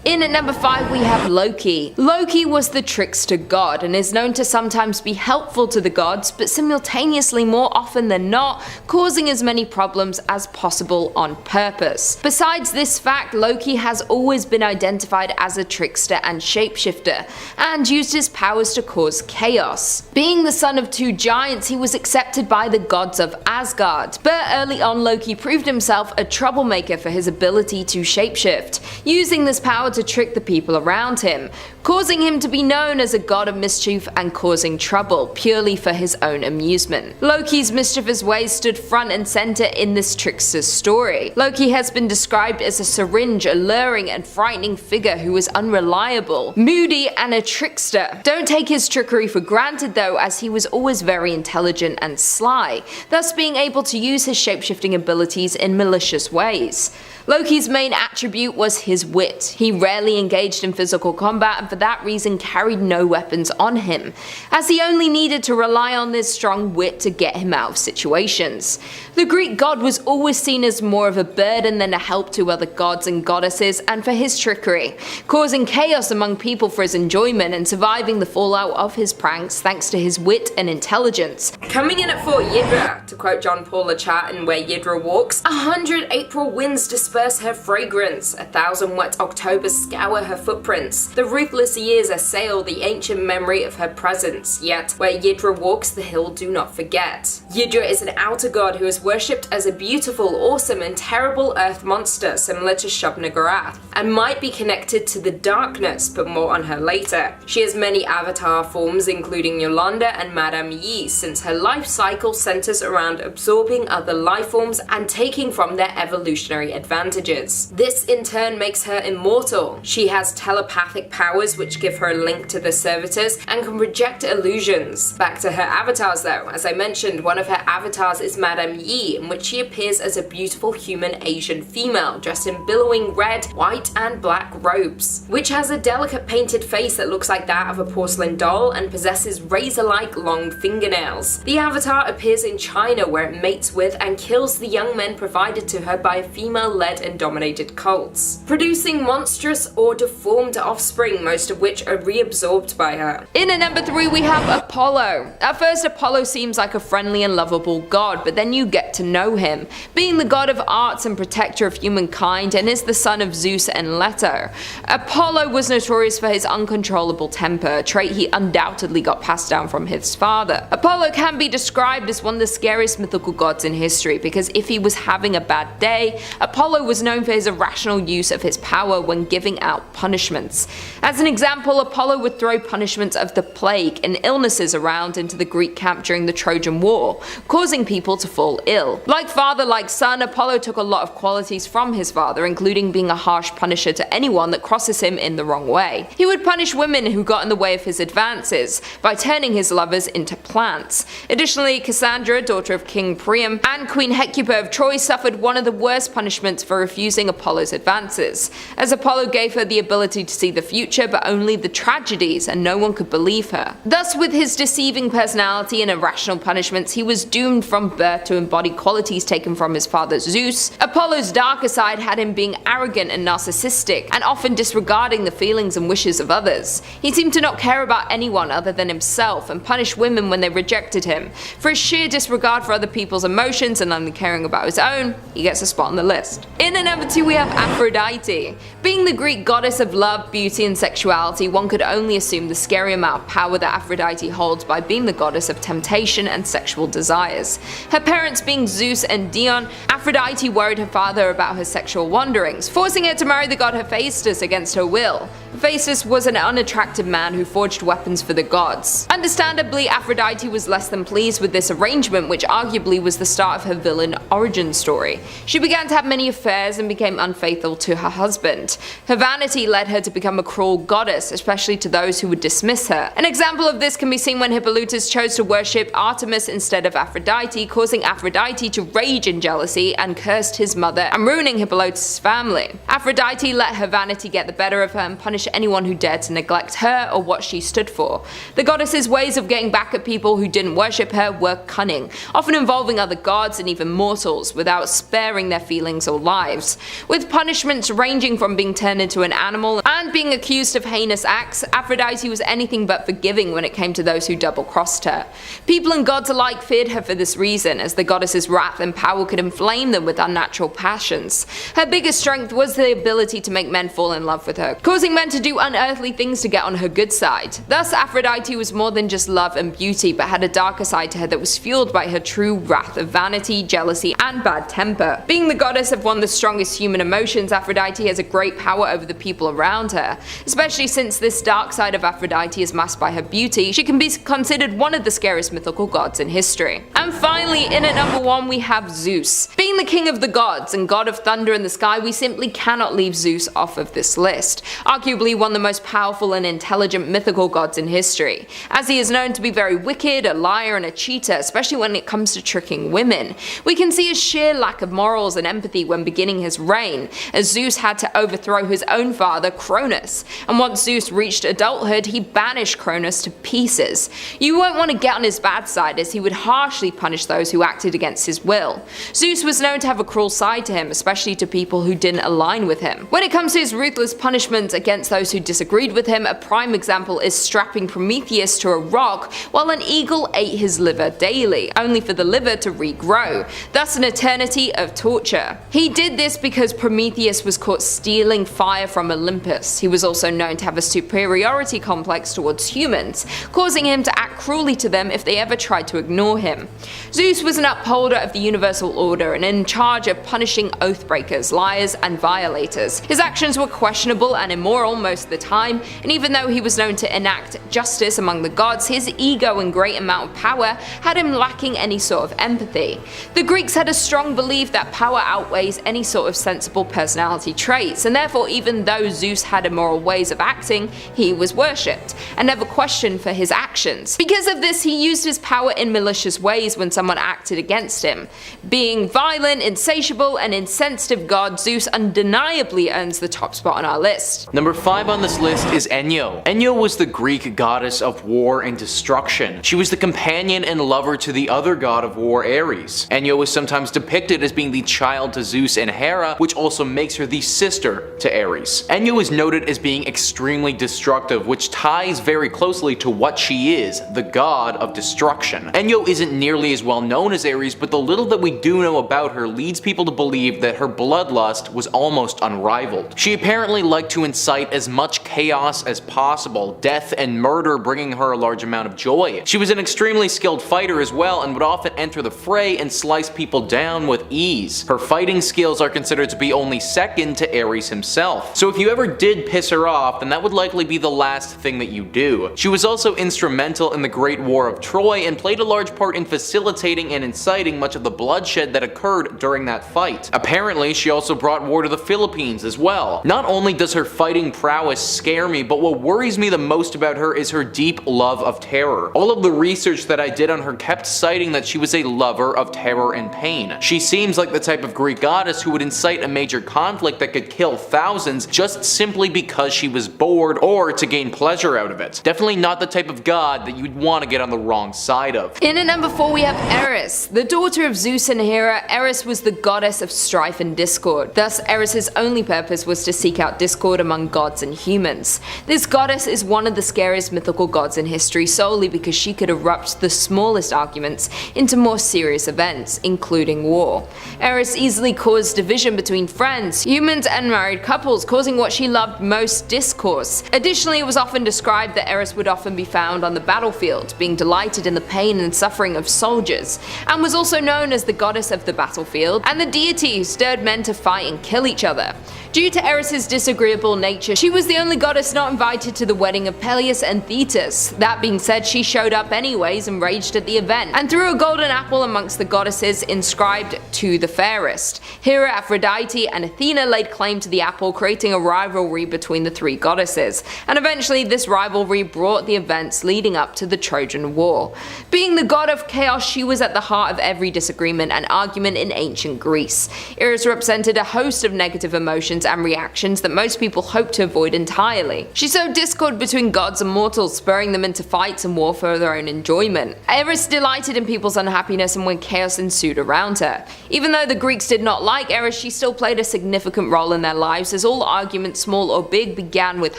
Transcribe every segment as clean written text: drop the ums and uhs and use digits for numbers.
In at number 5 we have Loki. Loki was the trickster god and is known to sometimes be helpful to the gods, but simultaneously more often than not causing as many problems as possible on purpose. Besides this fact, Loki has always been identified as a trickster and shapeshifter, and used his powers to cause chaos. Being the son of 2 giants, he was accepted by the gods of Asgard, but early on Loki proved himself a troublemaker for his ability to shapeshift, using this power to trick the people around him, causing him to be known as a god of mischief and causing trouble purely for his own amusement. Loki's mischievous ways stood front and center in this trickster's story. Loki has been described as a syringe, alluring and frightening figure who is unreliable, moody, and a trickster. Don't take his trickery for granted though, as he was always very intelligent and sly, thus being able to use his shapeshifting abilities in malicious ways. Loki's main attribute was his wit. He rarely engaged in physical combat and for that reason carried no weapons on him, as he only needed to rely on this strong wit to get him out of situations. The Greek god was always seen as more of a burden than a help to other gods and goddesses, and for his trickery, causing chaos among people for his enjoyment and surviving the fallout of his pranks thanks to his wit and intelligence. Coming in at 4, Ydra. To quote John Paul Lachat in Where Ydra Walks, 100 April winds disperse her fragrance, 1,000 wet Octobers scour her footprints, the ruthless years assail the ancient memory of her presence, yet where Ydra walks the hill do not forget. Ydra is an outer god who is worshipped as a beautiful, awesome and terrible earth monster similar to Shub-Niggurath, and might be connected to the darkness, but more on her later. She has many avatar forms including Yolanda and Madame Yi, since her life cycle centers around absorbing other life forms and taking from their evolutionary advantages. This in turn makes her immortal. She has telepathic powers which give her a link to the servitors and can project illusions. Back to her avatars though, as I mentioned, one of her avatars is Madame Yi, in which she appears as a beautiful human Asian female dressed in billowing red, white and black robes, which has a delicate painted face that looks like that of a porcelain doll and possesses razor-like long fingernails. The avatar appears in China where it mates with and kills the young men provided to her by female-led and dominated cults, producing monstrous or deformed offspring, most of which are reabsorbed by her. In at number 3 we have Apollo. At first Apollo seems like a friendly and lovable god, but then you get to know him, being the god of arts and protector of humankind, and is the son of Zeus and Leto. Apollo was notorious for his uncontrollable temper, a trait he undoubtedly got passed down from his father. Apollo can be described as one of the scariest mythical gods in history, because if he was having a bad day, Apollo was known for his irrational use of his power when giving out punishments. As an example, Apollo would throw punishments of the plague and illnesses around into the Greek camp during the Trojan War, causing people to fall ill. Like father, like son, Apollo took a lot of qualities from his father, including being a harsh punisher to anyone that crosses him in the wrong way. He would punish women who got in the way of his advances by turning his lovers into plants. Additionally, Cassandra, daughter of King Priam, and Queen Hecuba of Troy suffered one of the worst punishments for refusing Apollo's advances, as Apollo gave her the ability to see the future but only the tragedies, and no one could believe her. Thus, with his deceiving personality and irrational punishments, he was doomed from birth to embody qualities taken from his father Zeus. Apollo's darker side had him being arrogant and narcissistic, and often disregarding the feelings and wishes of others. He seemed to not care about anyone other than himself, and punished women when they rejected him. For his sheer disregard for other people's emotions and only caring about his own, he gets a spot on the list. In at number 2 we have Aphrodite. Being the Greek goddess of love, beauty and sexuality, one could only assume the scary amount of power that Aphrodite holds by being the goddess of temptation and sexual desires. Her parents being Zeus and Dion, Aphrodite worried her father about her sexual wanderings, forcing her to marry the god Hephaestus against her will. Hephaestus was an unattractive man who forged weapons for the gods. Understandably, Aphrodite was less than pleased with this arrangement, which arguably was the start of her villain origin story. She began to have many affairs and became unfaithful to her husband. Her vanity led her to become a cruel goddess, especially to those who would dismiss her. An example of this can be seen when Hippolytus chose to worship Artemis instead of Aphrodite, causing Aphrodite to rage in jealousy and cursed his mother and ruining Hippolytus' family. Aphrodite let her vanity get the better of her and punished anyone who dared to neglect her or what she stood for. The goddess's ways of getting back at people who didn't worship her were cunning, often involving other gods and even mortals, without sparing their feelings or lives. With punishments ranging from being turned into an animal and being accused of heinous acts, Aphrodite was anything but forgiving when it came to those who double-crossed her. People and gods alike feared her for this reason, as the goddess's wrath and power could inflame them with unnatural passions. Her biggest strength was the ability to make men fall in love with her, causing men to do unearthly things to get on her good side. Thus, Aphrodite was more than just love and beauty, but had a darker side to her that was fueled by her true wrath of vanity, jealousy, and bad temper. Being the goddess of one of the strongest human emotions, Aphrodite has a great power over the people around her. Especially since this dark side of Aphrodite is masked by her beauty, she can be considered one of the scariest mythical gods in history. And finally, in at number 1 we have Zeus. Being the king of the gods and god of thunder in the sky, we simply cannot leave Zeus off of this list. Arguably one of the most powerful and intelligent mythical gods in history, as he is known to be very wicked, a liar, and a cheater, especially when it comes to tricking women. We can see his sheer lack of morals and empathy when beginning his reign, as Zeus had to overthrow his own father, Cronus, and once Zeus reached adulthood, he banished Cronus to pieces. You won't want to get on his bad side, as he would harshly punish those who acted against his will. Zeus was known to have a cruel side to him, especially to people who didn't align with him. When it comes to his ruthless punishment against those who disagreed with him, a prime example is strapping Prometheus to a rock while an eagle ate his liver daily, only for the liver to regrow, thus an eternity of torture. He did this because Prometheus was caught stealing fire from Olympus. He was also known to have a superiority complex towards humans, causing him to act cruelly to them if they ever tried to ignore him. Zeus was an upholder of the universal order and in charge of punishing oathbreakers, liars, and violators. His actions were questionable and immoral most of the time, and even though he was known to enact justice among the gods, his ego and great amount of power had him lacking any sort of empathy. The Greeks had a strong belief that power outweighs any sort of sensible personality traits, and therefore even though Zeus had immoral ways of acting, he was worshipped, and never questioned for his actions. Because of this, he used his power in malicious ways when someone acted against him. Being violent, insatiable, and insensitive god, Zeus undeniably earns the top spot on our list. Number 5 on this list is Enyo. Enyo was the Greek goddess of war and destruction. She was the companion and lover to the other god of war, Ares. Enyo was sometimes depicted as being the child to Zeus and Hera, which also makes her the sister to Ares. Enyo is noted as being extremely destructive, which ties very closely to what she is, the god of destruction. Enyo isn't nearly as well known as Ares, but the little that we do know about her leads people to believe that her bloodlust was almost unrivaled. She apparently liked to incite as much chaos as possible, death and murder bringing her a large amount of joy. She was an extremely skilled fighter as well and would often enter the fray and slice people down with ease. Her fighting skills are considered to be only second to Ares himself, so if you ever did piss her off, then that would likely be the last thing that you do. She was also instrumental in the Great War of Troy and played a large part in facilitating and inciting much of the bloodshed that occurred during that fight. Apparently, she also brought war to the Philippines as well. Not only does her fighting prowess scare me, but what worries me the most about her is her deep love of terror. All of the research that I did on her kept citing that she was a lover of terror and pain. She seems like the type of Greek goddess who would incite a major conflict that could kill thousands just simply because she was bored or to gain pleasure out of it. Definitely not the type of god that you'd want to get on the wrong side of. In at number 4 we have Eris. The daughter of Zeus and Hera, Eris was the goddess of strife and discord. Thus, Eris's only purpose was to seek out discord among gods and humans. This goddess is one of the scariest mythical gods in history solely because she could erupt the smallest arguments into more serious events, including war. Eris easily caused division between friends, humans, and married couples, causing what she loved most, discourse. Additionally, it was often described that Eris would often be found on the battlefield, being delighted in the pain and suffering of soldiers, and was also known as the goddess of the battlefield and the deity who stirred men to fight and kill each other. Due to Eris's disagreeable nature, she was the only goddess not invited to the wedding of Peleus and Thetis. That being said, she showed up anyways and raged at the event, and threw a golden apple amongst the goddesses inscribed "To the fairest." Hera, Aphrodite, and Athena laid claim to the apple, creating a rivalry between the three goddesses, and eventually this rivalry brought the events leading up to to the Trojan War. Being the god of chaos, she was at the heart of every disagreement and argument in ancient Greece. Eris represented a host of negative emotions and reactions that most people hoped to avoid entirely. She sowed discord between gods and mortals, spurring them into fights and war for their own enjoyment. Eris delighted in people's unhappiness and when chaos ensued around her. Even though the Greeks did not like Eris, she still played a significant role in their lives, as all arguments, small or big, began with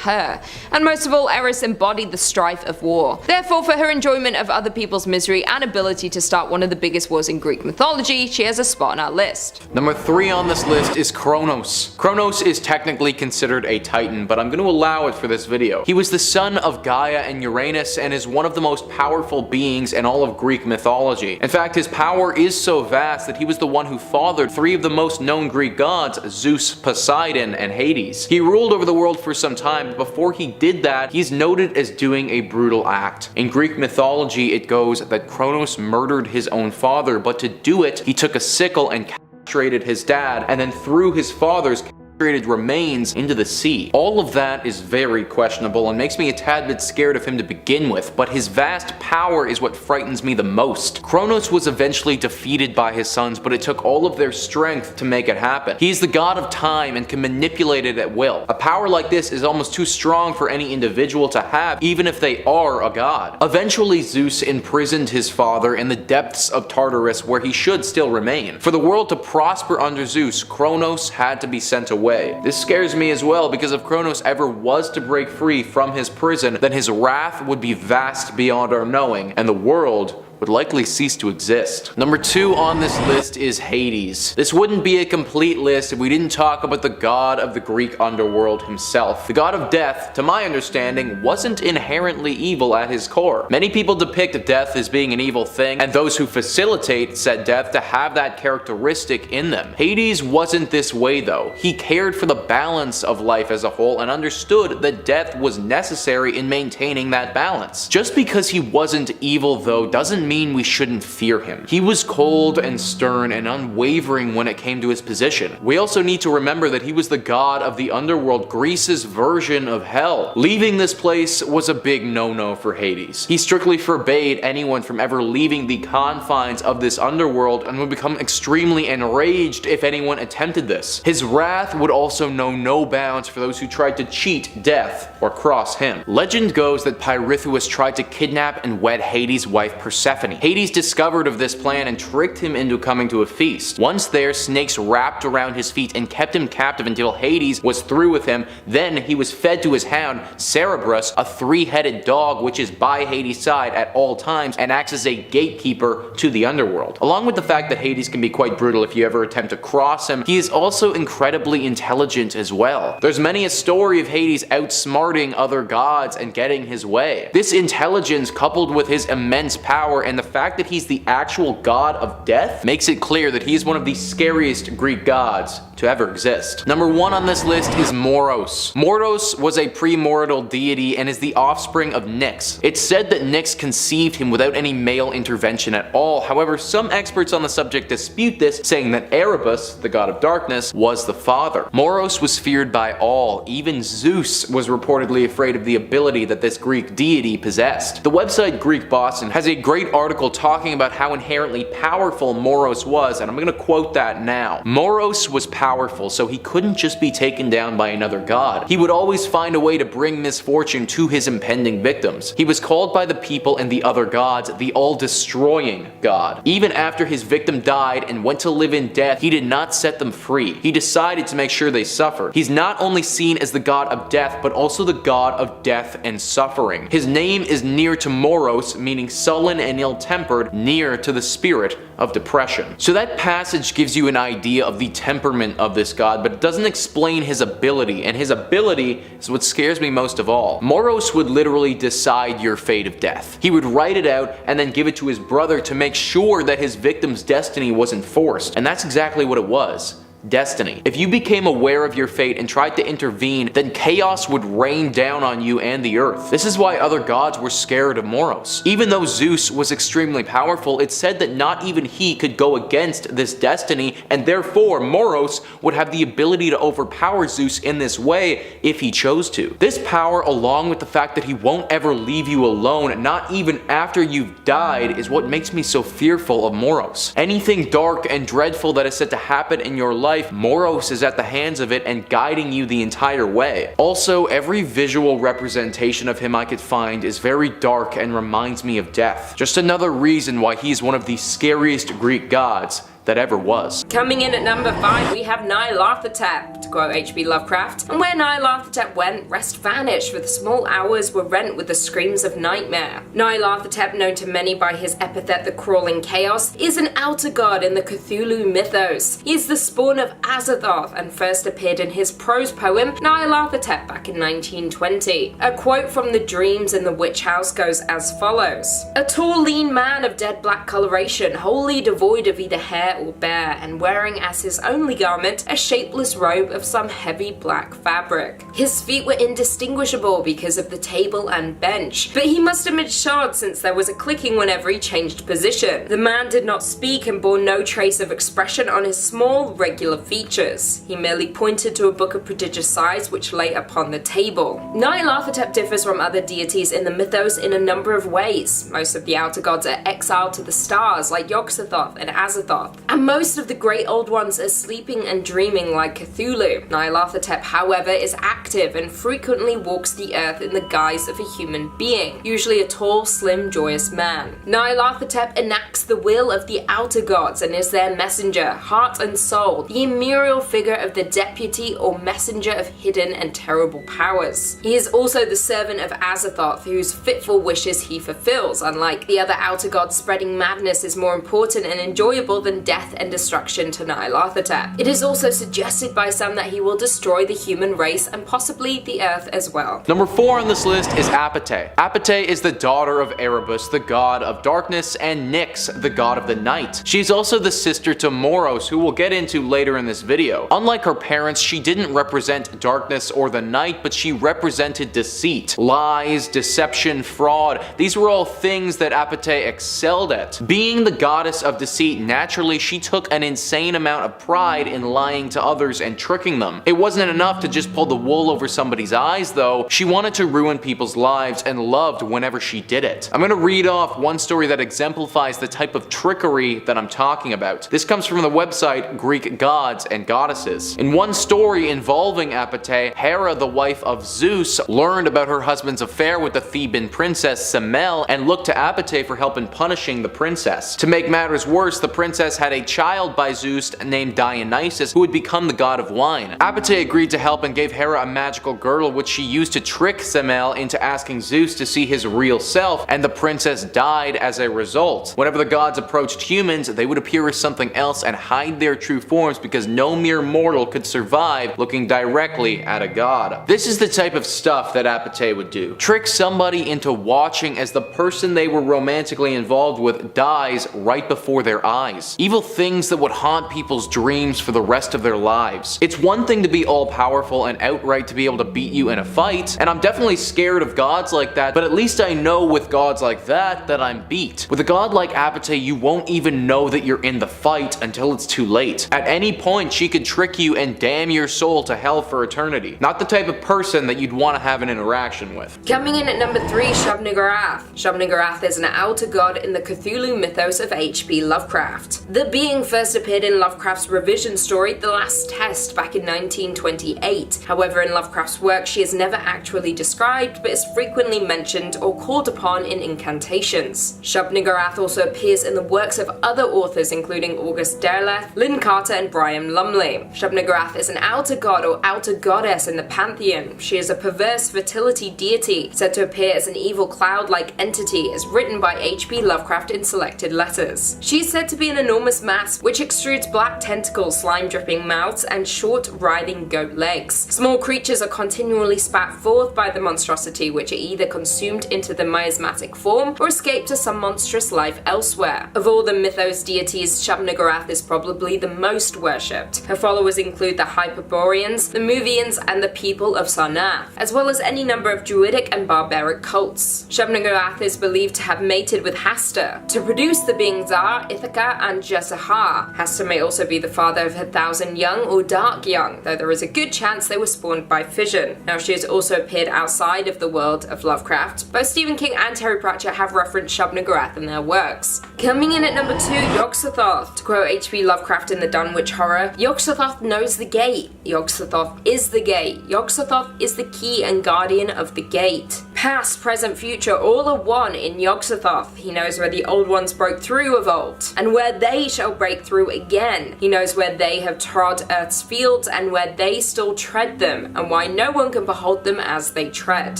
her. And most of all, Eris embodied the strife of war. Therefore, for her enjoyment of other people's misery and ability to start one of the biggest wars in Greek mythology, she has a spot on our list. Number 3 on this list is Kronos. Kronos is technically considered a titan, but I'm going to allow it for this video. He was the son of Gaia and Uranus and is one of the most powerful beings in all of Greek mythology. In fact, his power is so vast that he was the one who fathered 3 of the most known Greek gods, Zeus, Poseidon, and Hades. He ruled over the world for some time, but before he did that, he's noted as doing a brutal act. In Greek mythology, it goes that Kronos murdered his own father, but to do it, he took a sickle and castrated his dad, and then threw his father's castrated remains into the sea. All of that is very questionable and makes me a tad bit scared of him to begin with, but his vast power is what frightens me the most. Kronos was eventually defeated by his sons, but it took all of their strength to make it happen. He is the god of time and can manipulate it at will. A power like this is almost too strong for any individual to have, even if they are a god. Eventually, Zeus imprisoned his father in the depths of Tartarus, where he should still remain. For the world to prosper under Zeus, Kronos had to be sent away. This scares me as well, because if Kronos ever was to break free from his prison, then his wrath would be vast beyond our knowing, and the world would likely cease to exist. Number 2 on this list is Hades. This wouldn't be a complete list if we didn't talk about the god of the Greek underworld himself. The god of death, to my understanding, wasn't inherently evil at his core. Many people depict death as being an evil thing, and those who facilitate said death to have that characteristic in them. Hades wasn't this way though. He cared for the balance of life as a whole and understood that death was necessary in maintaining that balance. Just because he wasn't evil though doesn't mean we shouldn't fear him. He was cold and stern and unwavering when it came to his position. We also need to remember that he was the god of the underworld, Greece's version of hell. Leaving this place was a big no-no for Hades. He strictly forbade anyone from ever leaving the confines of this underworld and would become extremely enraged if anyone attempted this. His wrath would also know no bounds for those who tried to cheat death or cross him. Legend goes that Pirithous tried to kidnap and wed Hades' wife Persephone. Hades discovered of this plan and tricked him into coming to a feast. Once there, snakes wrapped around his feet and kept him captive until Hades was through with him. Then he was fed to his hound, Cerberus, a 3-headed dog which is by Hades' side at all times and acts as a gatekeeper to the underworld. Along with the fact that Hades can be quite brutal if you ever attempt to cross him, he is also incredibly intelligent as well. There's many a story of Hades outsmarting other gods and getting his way. This intelligence, coupled with his immense power and the fact that he's the actual god of death, makes it clear that he is one of the scariest Greek gods to ever exist. Number 1 on this list is Moros. Moros was a pre-mortal deity and is the offspring of Nyx. It's said that Nyx conceived him without any male intervention at all. However, some experts on the subject dispute this, saying that Erebus, the god of darkness, was the father. Moros was feared by all. Even Zeus was reportedly afraid of the ability that this Greek deity possessed. The website Greek Boston has a great article talking about how inherently powerful Moros was, and I'm going to quote that now. Moros was powerful, so he couldn't just be taken down by another god. He would always find a way to bring misfortune to his impending victims. He was called by the people and the other gods the all-destroying god. Even after his victim died and went to live in death, he did not set them free. He decided to make sure they suffered. He's not only seen as the god of death, but also the god of death and suffering. His name is near to Moros, meaning sullen and ill-tempered, near to the spirit of depression. So that passage gives you an idea of the temperament of this god, but it doesn't explain his ability, and his ability is what scares me most of all. Moros would literally decide your fate of death. He would write it out and then give it to his brother to make sure that his victim's destiny wasn't forced, and that's exactly what it was. destiny. If you became aware of your fate and tried to intervene, then chaos would rain down on you and the earth. This is why other gods were scared of Moros. Even though Zeus was extremely powerful, it's said that not even he could go against this destiny, and therefore Moros would have the ability to overpower Zeus in this way if he chose to. This power, along with the fact that he won't ever leave you alone, not even after you've died, is what makes me so fearful of Moros. Anything dark and dreadful that is said to happen in your life, Moros is at the hands of it and guiding you the entire way. Also, every visual representation of him I could find is very dark and reminds me of death. Just another reason why he's one of the scariest Greek gods that ever was. Coming in at number 5, we have Nyarlathotep, to quote H.P. Lovecraft. And where Nyarlathotep went, rest vanished, for the small hours were rent with the screams of nightmare. Nyarlathotep, known to many by his epithet the Crawling Chaos, is an outer god in the Cthulhu mythos. He is the spawn of Azathoth and first appeared in his prose poem Nyarlathotep back in 1920. A quote from the Dreams in the Witch House goes as follows: "A tall, lean man of dead black coloration, wholly devoid of either hair or bear, and wearing as his only garment a shapeless robe of some heavy black fabric. His feet were indistinguishable because of the table and bench, but he must have been shod since there was a clicking whenever he changed position. The man did not speak and bore no trace of expression on his small, regular features. He merely pointed to a book of prodigious size which lay upon the table." Nyarlathotep differs from other deities in the mythos in a number of ways. Most of the outer gods are exiled to the stars like Yog-Sothoth and Azathoth, and most of the great old ones are sleeping and dreaming like Cthulhu. Nyarlathotep, however, is active and frequently walks the earth in the guise of a human being, usually a tall, slim, joyous man. Nyarlathotep enacts the will of the outer gods and is their messenger, heart and soul, the immaterial figure of the deputy or messenger of hidden and terrible powers. He is also the servant of Azathoth, whose fitful wishes he fulfills. Unlike the other outer gods, spreading madness is more important and enjoyable than death and destruction to Nyarlathotep. It is also suggested by some that he will destroy the human race and possibly the earth as well. Number 4 on this list is Apate. Apate is the daughter of Erebus, the god of darkness, and Nyx, the god of the night. She is also the sister to Moros, who we'll get into later in this video. Unlike her parents, she didn't represent darkness or the night, but she represented deceit, lies, deception, fraud. These were all things that Apate excelled at. Being the goddess of deceit, naturally she took an insane amount of pride in lying to others and tricking them. It wasn't enough to just pull the wool over somebody's eyes though, she wanted to ruin people's lives and loved whenever she did it. I'm gonna read off one story that exemplifies the type of trickery that I'm talking about. This comes from the website Greek Gods and Goddesses. In one story involving Apate, Hera, the wife of Zeus, learned about her husband's affair with the Theban princess Semele and looked to Apate for help in punishing the princess. To make matters worse, the princess had a child by Zeus named Dionysus, who would become the god of wine. Apate agreed to help and gave Hera a magical girdle which she used to trick Semele into asking Zeus to see his real self, and the princess died as a result. Whenever the gods approached humans, they would appear as something else and hide their true forms because no mere mortal could survive looking directly at a god. This is the type of stuff that Apate would do. Trick somebody into watching as the person they were romantically involved with dies right before their eyes. Evil things that would haunt people's dreams for the rest of their lives. It's one thing to be all powerful and outright to be able to beat you in a fight, and I'm definitely scared of gods like that, but at least I know with gods like that I'm beat. With a god like Apate, you won't even know that you're in the fight until it's too late. At any point, she could trick you and damn your soul to hell for eternity. Not the type of person that you'd want to have an interaction with. Coming in at number 3, Shub-Niggurath. Shub-Niggurath is an outer god in the Cthulhu mythos of H.P. Lovecraft. The being first appeared in Lovecraft's revision story, The Last Test, back in 1928. However, in Lovecraft's work, she is never actually described, but is frequently mentioned or called upon in incantations. Shub-Niggurath also appears in the works of other authors, including August Derleth, Lynn Carter, and Brian Lumley. Shub-Niggurath is an outer god or outer goddess in the pantheon. She is a perverse fertility deity, said to appear as an evil cloud-like entity, as written by H.P. Lovecraft in selected letters. She is said to be an enormous enormous mass which extrudes black tentacles, slime-dripping mouths, and short, writhing goat legs. Small creatures are continually spat forth by the monstrosity, which are either consumed into the miasmatic form or escape to some monstrous life elsewhere. Of all the mythos deities, Shub-Niggurath is probably the most worshipped. Her followers include the Hyperboreans, the Movians, and the people of Sarnath, as well as any number of druidic and barbaric cults. Shub-Niggurath is believed to have mated with Hasta to produce the beings Zar, Ithaca, and Jezahar. Hasta may also be the father of 1,000 young or dark young, though there is a good chance they were spawned by fission. Now, she has also appeared outside of the world of Lovecraft. Both Stephen King and Terry Pratchett have referenced Shub-Niggurath in their works. Coming in at number 2, Yog-Sothoth. To quote H.P. Lovecraft in the Dunwich Horror, Yog-Sothoth knows the gate. Yog-Sothoth is the gate. Yog-Sothoth is the key and guardian of the gate. Past, present, future, all are one in Yog-Sothoth. He knows where the old ones broke through of old, and where they shall break through again. He knows where they have trod Earth's fields, and where they still tread them, and why no one can behold them as they tread.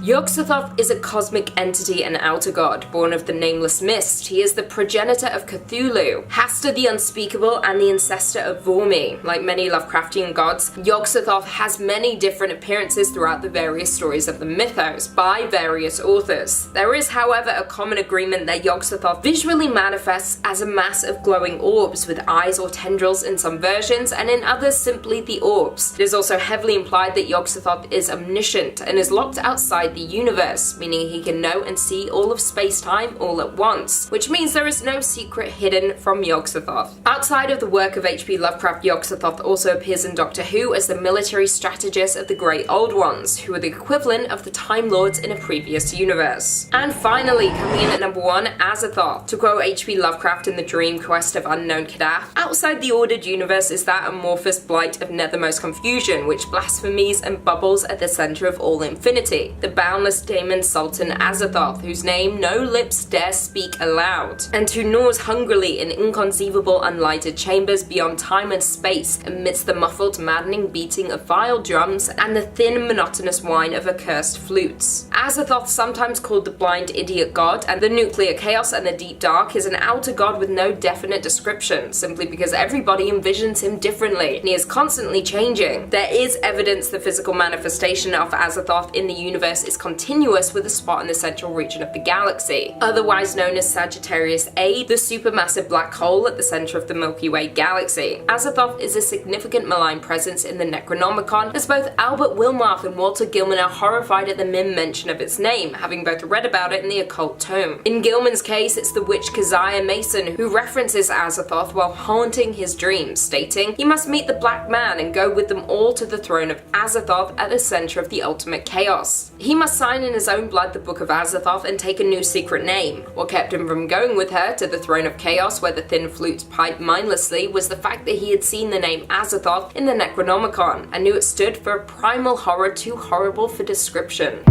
Yog-Sothoth is a cosmic entity and outer god, born of the nameless mist. He is the progenitor of Cthulhu, Hasta the unspeakable, and the ancestor of Vormi. Like many Lovecraftian gods, Yog-Sothoth has many different appearances throughout the various stories of the mythos, by various authors. There is, however, a common agreement that Yog-Sothoth visually manifests as a mass of glowing orbs with eyes or tendrils in some versions, and in others simply the orbs. It is also heavily implied that Yog-Sothoth is omniscient and is locked outside the universe, meaning he can know and see all of space-time all at once, which means there is no secret hidden from Yog-Sothoth. Outside of the work of H.P. Lovecraft, Yog-Sothoth also appears in Doctor Who as the military strategist of the Great Old Ones, who are the equivalent of the Time Lords in a previous universe. And finally, coming in at number 1, Azathoth. To quote H.P. Lovecraft in The Dream Quest of Unknown Kadath, outside the ordered universe is that amorphous blight of nethermost confusion, which blasphemies and bubbles at the center of all infinity. The boundless daemon Sultan Azathoth, whose name no lips dare speak aloud, and who gnaws hungrily in inconceivable unlighted chambers beyond time and space, amidst the muffled, maddening beating of vile drums and the thin, monotonous whine of accursed flutes. Azathoth, sometimes called the blind idiot god and the nuclear chaos and the deep dark, is an outer god with no definite description, simply because everybody envisions him differently, and he is constantly changing. There is evidence the physical manifestation of Azathoth in the universe is continuous with a spot in the central region of the galaxy, otherwise known as Sagittarius A, the supermassive black hole at the center of the Milky Way galaxy. Azathoth is a significant malign presence in the Necronomicon, as both Albert Wilmarth and Walter Gilman are horrified at the mere mention of its name, having both read about it in the occult tome. In Gilman's case, it's the witch Keziah Mason who references Azathoth while haunting his dreams, stating he must meet the Black Man and go with them all to the throne of Azathoth at the center of the ultimate chaos. He must sign in his own blood the Book of Azathoth and take a new secret name. What kept him from going with her to the throne of chaos where the thin flutes piped mindlessly was the fact that he had seen the name Azathoth in the Necronomicon and knew it stood for a primal horror too horrible for description.